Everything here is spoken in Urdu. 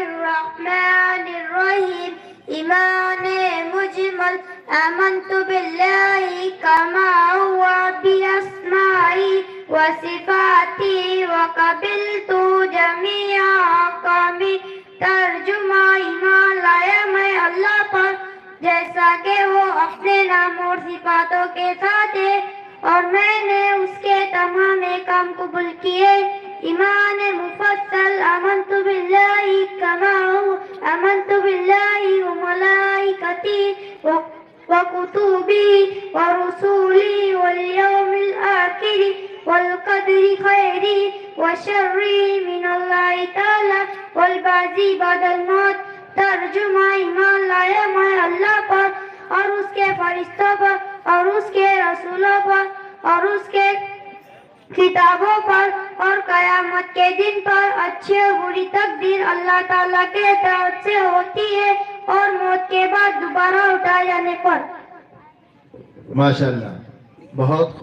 الرحمن الرحيم إيمان مجمل آمنت بالله كما هو بأسمائه وصفاته وقبلت جميع أحكامه ترجمہ ایمان لایا میں اللہ پر جیسا کہ وہ اپنے نام اور صفاتوں کے ساتھ ہے اور میں نے اس کے تمام احکام قبول کیے. ایمان مفصل آمنت باللہ کما هو آمنت باللہ وملائکتہ وکتبہ ورسلہ والیوم الآخر والقدر خیرہ وشرہ من اللہ تعالی والبعث بعد الموت. ترجمہ ایمان لایا میں اللہ پر اور اس کے فرشتوں پر اور اس کے رسولوں پر اور اس کے کتابوں پر اور قیامت کے دن پر. اچھی اور بری تقدیر اللہ تعالیٰ کے طرف سے ہوتی ہے اور موت کے بعد دوبارہ اٹھائے جانے پر. ماشاءاللہ بہت